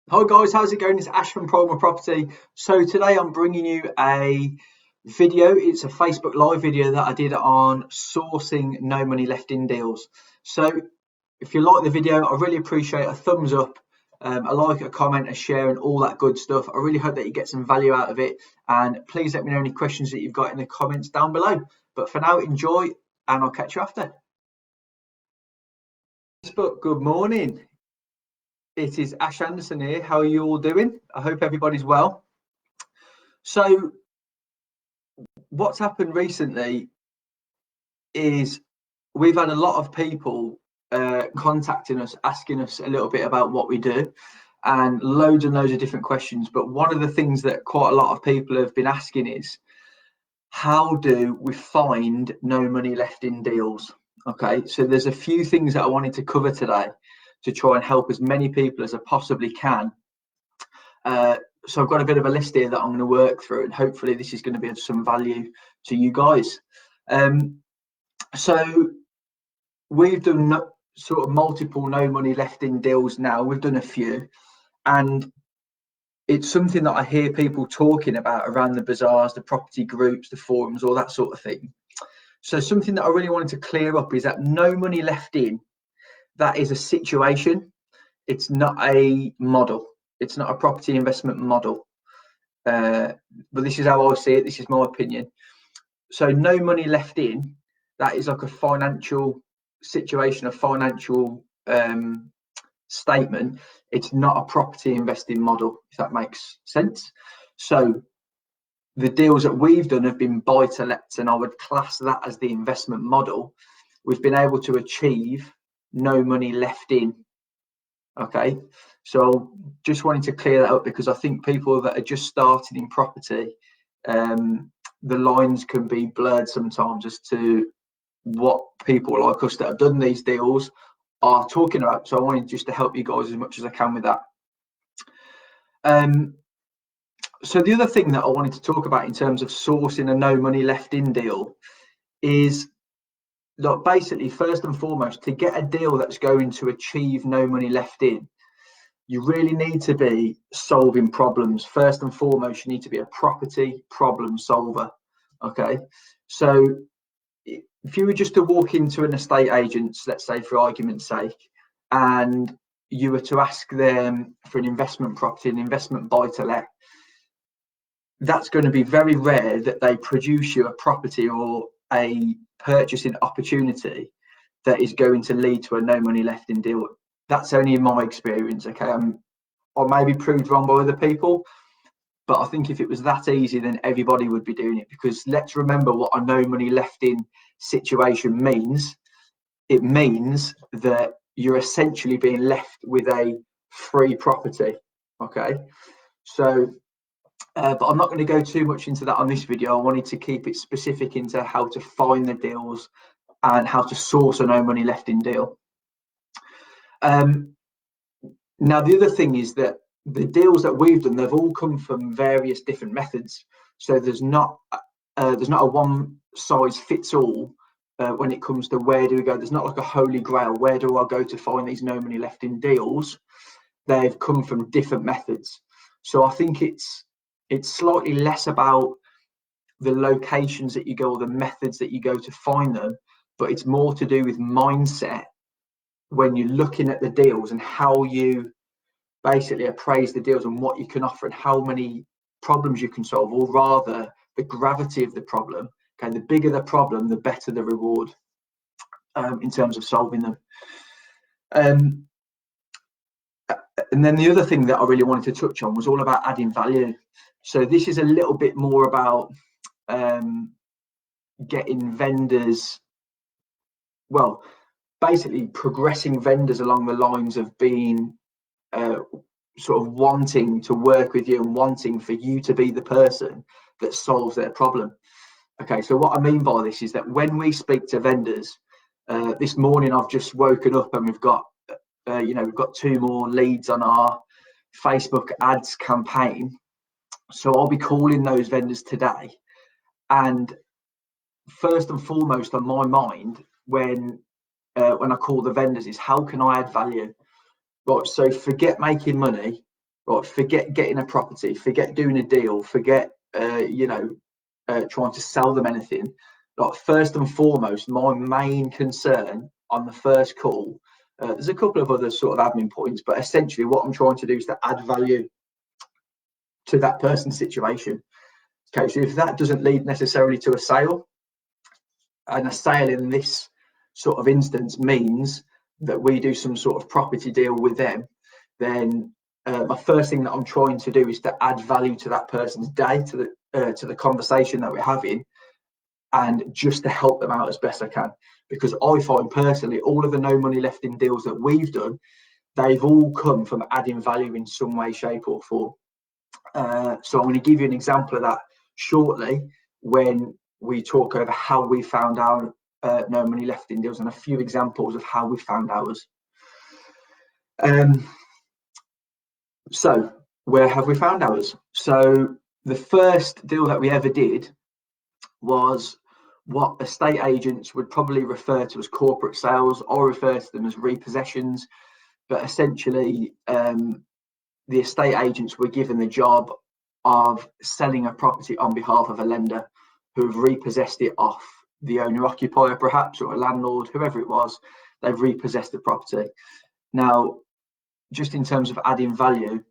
Hi guys, how's it going? It's Ash from Property. So today I'm bringing you a video. It's a Facebook Live video that I did on sourcing no money left in deals. So if you like the video, I really appreciate a thumbs up, a like, a comment, a share, and all that good stuff. I really hope that you get some value out of it. And please let me know any questions that you've got in the comments down below. But for now, enjoy, and I'll catch you after. Facebook, good morning. It is Ash Anderson here. How are you all doing? I hope everybody's well. So what's happened recently is we've had a lot of people contacting us, asking us a little bit about what we do, and loads of different questions. But one of the things that quite a lot of people have been asking is, how do we find no money left in deals? Okay, so there's a few things that I wanted to cover today to try and help as many people as I possibly can. So I've got a bit of a list here that I'm going to work through, and hopefully this is going to be of some value to you guys. So we've done sort of multiple no money left in deals now. We've done a few, and it's something that I hear people talking about around the bazaars, the property groups, the forums, all that sort of thing. So something that I really wanted to clear up is that no money left in, that is a situation. It's not a model. It's not a property investment model. But this is how I see it. This is my opinion. So no money left in, that is like a financial situation, a financial statement. It's not a property investing model, if that makes sense. So the deals that we've done have been buy to lets, and I would class that as the investment model. We've been able to achieve no money left in. Okay, so just wanting to clear that up, because I think people that are just starting in property, the lines can be blurred sometimes as to what people like us that have done these deals are talking about. So I wanted just to help you guys as much as I can with that. So the other thing that I wanted to talk about in terms of sourcing a no money left in deal is, like, basically, first and foremost, to get a deal that's going to achieve no money left in, you really need to be solving problems. First and foremost, you need to be a property problem solver. Okay, so if you were just to walk into an estate agent's, let's say for argument's sake, and you were to ask them for an investment property, an investment buy to let, that's going to be very rare that they produce you a property or a purchasing opportunity that is going to lead to a no money left in deal. That's only in my experience. Okay, I may be proved wrong by other people, but I think if it was that easy, then everybody would be doing it. Because let's remember what a no money left in situation means. It means that you're essentially being left with a free property. Okay, so but I'm not going to go too much into that on this video. I wanted to keep it specific into how to find the deals and how to source a no money left in deal. Now the other thing is that the deals that we've done, they've all come from various different methods. So there's not a one size fits all when it comes to where do we go. There's not like a holy grail. Where do I go to find these no money left in deals? They've come from different methods. So I think it's slightly less about the locations that you go or the methods that you go to find them, but it's more to do with mindset when you're looking at the deals and how you basically appraise the deals and what you can offer and how many problems you can solve, or rather the gravity of the problem. Okay, the bigger the problem, the better the reward in terms of solving them. And then the other thing that I really wanted to touch on was all about adding value. So this is a little bit more about getting vendors, well, basically progressing vendors along the lines of being sort of wanting to work with you and wanting for you to be the person that solves their problem. Okay, so what I mean by this is that when we speak to vendors, this morning I've just woken up and we've got we've got 2 more leads on our Facebook ads campaign. So I'll be calling those vendors today, and first and foremost on my mind when I call the vendors is, how can I add value? Right, so forget making money. right? Forget getting a property, forget doing a deal, forget trying to sell them anything. Like, first and foremost, my main concern on the first call, there's a couple of other sort of admin points, but essentially what I'm trying to do is to add value to that person's situation. Okay, so if that doesn't lead necessarily to a sale, and a sale in this sort of instance means that we do some sort of property deal with them, then my first thing that I'm trying to do is to add value to that person's day, to the conversation that we're having, and just to help them out as best I can. Because I find personally, all of the no money left in deals that we've done, they've all come from adding value in some way, shape or form. So I'm going to give you an example of that shortly when we talk over how we found our no money left in deals, and a few examples of how we found ours. So where have we found ours? So the first deal that we ever did was what estate agents would probably refer to as corporate sales, or refer to them as repossessions. But essentially, the estate agents were given the job of selling a property on behalf of a lender who have repossessed it off the owner occupier, perhaps, or a landlord, whoever it was. They've repossessed the property. Now, just in terms of adding value,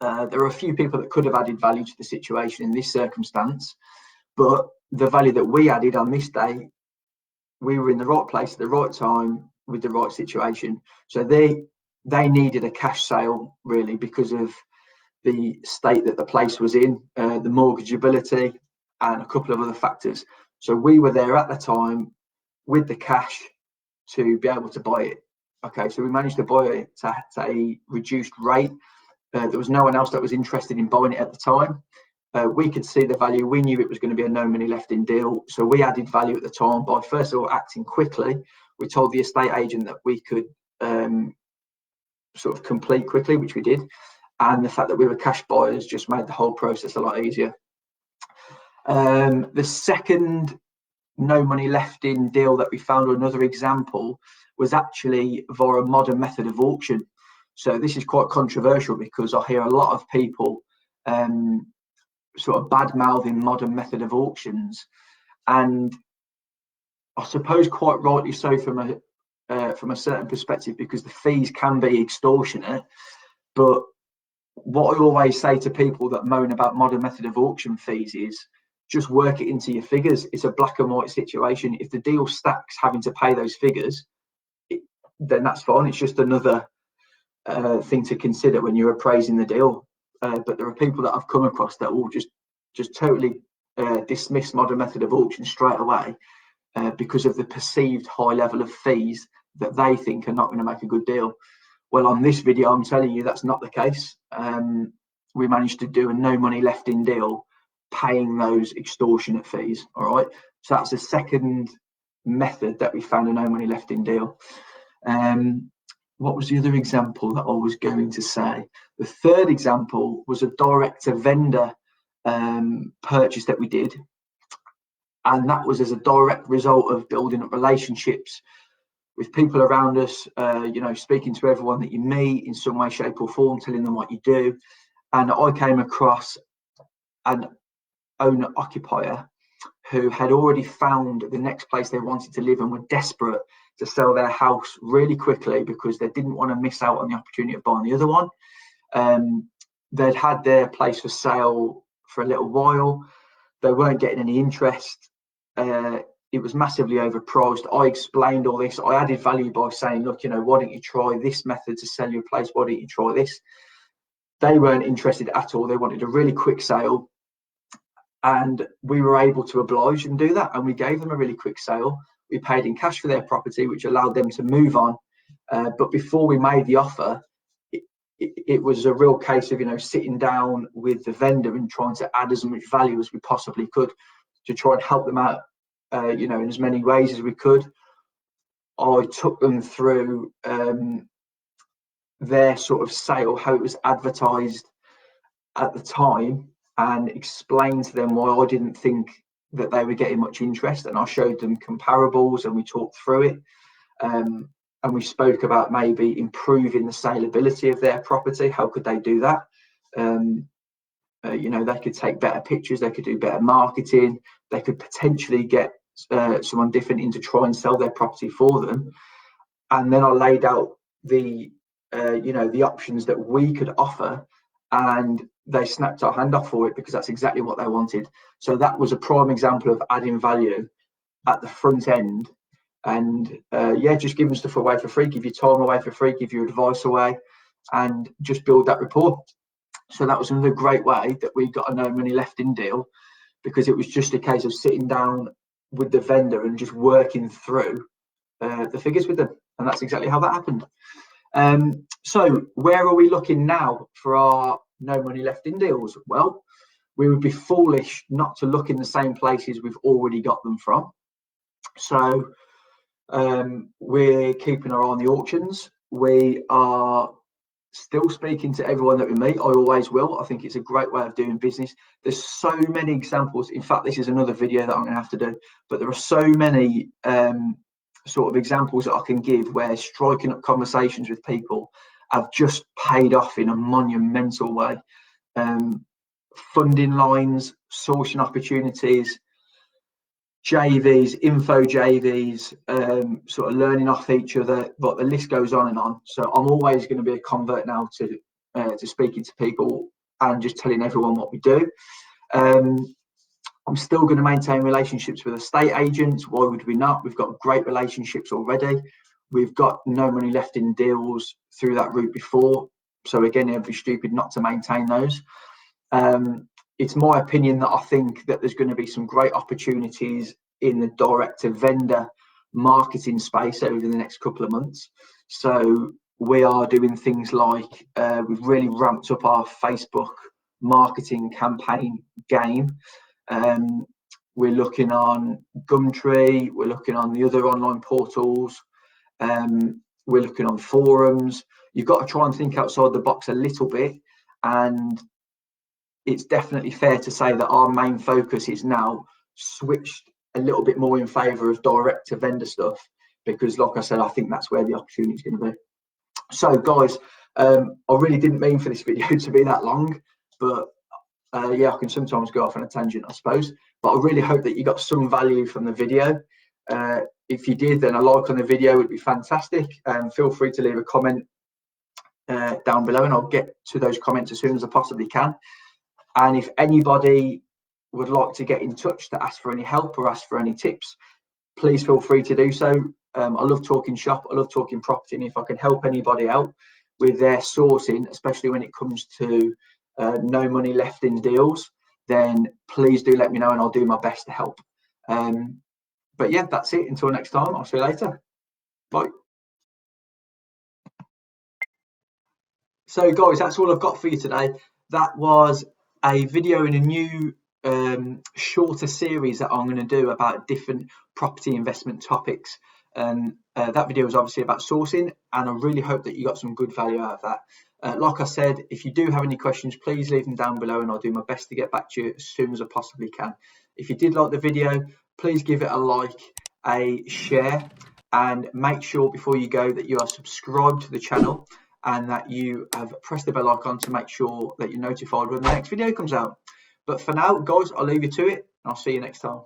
there are a few people that could have added value to the situation in this circumstance, but the value that we added on this day, we were in the right place at the right time with the right situation. So they needed a cash sale, really, because of the state that the place was in, the mortgageability, and a couple of other factors. So we were there at the time with the cash to be able to buy it. Okay, so we managed to buy it at a reduced rate. There was no one else that was interested in buying it at the time. We could see the value. We knew it was going to be a no money left in deal. So we added value at the time by, first of all, acting quickly. We told the estate agent that we could sort of complete quickly, which we did. And the fact that we were cash buyers just made the whole process a lot easier. The second no money left in deal that we found, or another example, was actually via a modern method of auction. So this is quite controversial because I hear a lot of people sort of bad mouthing modern method of auctions, and I suppose quite rightly so from a certain perspective, because the fees can be extortionate. But what I always say to people that moan about modern method of auction fees is just work it into your figures. It's a black and white situation. If the deal stacks having to pay those figures, then that's fine. It's just another thing to consider when you're appraising the deal. But there are people that I've come across that will just totally dismiss modern method of auction straight away because of the perceived high level of fees that they think are not going to make a good deal. Well, on this video, I'm telling you that's not the case. We managed to do a no money left in deal, paying those extortionate fees. All right. So that's the second method that we found a no money left in deal. What was the other example that I was going to say? The third example was a direct to vendor purchase that we did. And that was as a direct result of building up relationships with people around us, speaking to everyone that you meet in some way, shape or form, telling them what you do. And I came across an owner occupier who had already found the next place they wanted to live and were desperate to sell their house really quickly because they didn't want to miss out on the opportunity of buying the other one. They'd had their place for sale for a little while. They weren't getting any interest. It was massively overpriced. I explained all this. I added value by saying, look, why don't you try this method to sell your place? Why don't you try this? They weren't interested at all. They wanted a really quick sale. And we were able to oblige and do that. And we gave them a really quick sale. We paid in cash for their property, which allowed them to move on. But before we made the offer, it was a real case of, sitting down with the vendor and trying to add as much value as we possibly could to try and help them out, in as many ways as we could. I took them through their sort of sale, how it was advertised at the time, and explained to them why I didn't think that they were getting much interest. And I showed them comparables and we talked through it. and we spoke about maybe improving the saleability of their property. How could they do that? You know, they could take better pictures, they could do better marketing, they could potentially get someone different in to try and sell their property for them. And then I laid out the you know, the options that we could offer, and they snapped our hand off for it because that's exactly what they wanted. So that was a prime example of adding value at the front end. And yeah, just giving stuff away for free, give your time away for free, give your advice away, and just build that rapport. So that was another great way that we got a no money left in deal, because it was just a case of sitting down with the vendor and just working through the figures with them. And that's exactly how that happened. So where are we looking now for our no money left in deals? Well, we would be foolish not to look in the same places we've already got them from. So we're keeping our eye on the auctions. We are still speaking to everyone that we meet. I always will. I think it's a great way of doing business. There's so many examples. In fact, this is another video that I'm going to have to do, but there are so many sort of examples that I can give where striking up conversations with people have just paid off in a monumental way. Funding lines, sourcing opportunities, JVs, info JVs, sort of learning off each other, but the list goes on and on. So I'm always going to be a convert now to speaking to people and just telling everyone what we do. I'm still going to maintain relationships with estate agents. Why would we not? We've got great relationships already. We've got no money left in deals through that route before. So again, it'd be stupid not to maintain those. It's my opinion that I think that there's going to be some great opportunities in the direct to vendor marketing space over the next couple of months. So we are doing things like we've really ramped up our Facebook marketing campaign game. We're looking on Gumtree, we're looking on the other online portals, we're looking on forums. You've got to try and think outside the box a little bit, and it's definitely fair to say that our main focus is now switched a little bit more in favour of direct to vendor stuff, because like I said, I think that's where the opportunity is going to be. So guys, I really didn't mean for this video to be that long, but yeah, I can sometimes go off on a tangent, I suppose, but I really hope that you got some value from the video. If you did, then a like on the video would be fantastic, and feel free to leave a comment down below, and I'll get to those comments as soon as I possibly can. And if anybody would like to get in touch to ask for any help or ask for any tips, please feel free to do so. I love talking shop, I love talking property, and if I can help anybody out with their sourcing, especially when it comes to no money left in deals, then please do let me know and I'll do my best to help. But yeah, that's it. Until next time, I'll see you later. Bye. So guys, that's all I've got for you today. That was a video in a new shorter series that I'm going to do about different property investment topics. And that video was obviously about sourcing, and I really hope that you got some good value out of that. Like I said, if you do have any questions, please leave them down below and I'll do my best to get back to you as soon as I possibly can. If you did like the video, please give it a like, a share, and make sure before you go that you are subscribed to the channel and that you have pressed the bell icon to make sure that you're notified when the next video comes out. But for now, guys, I'll leave you to it, and I'll see you next time.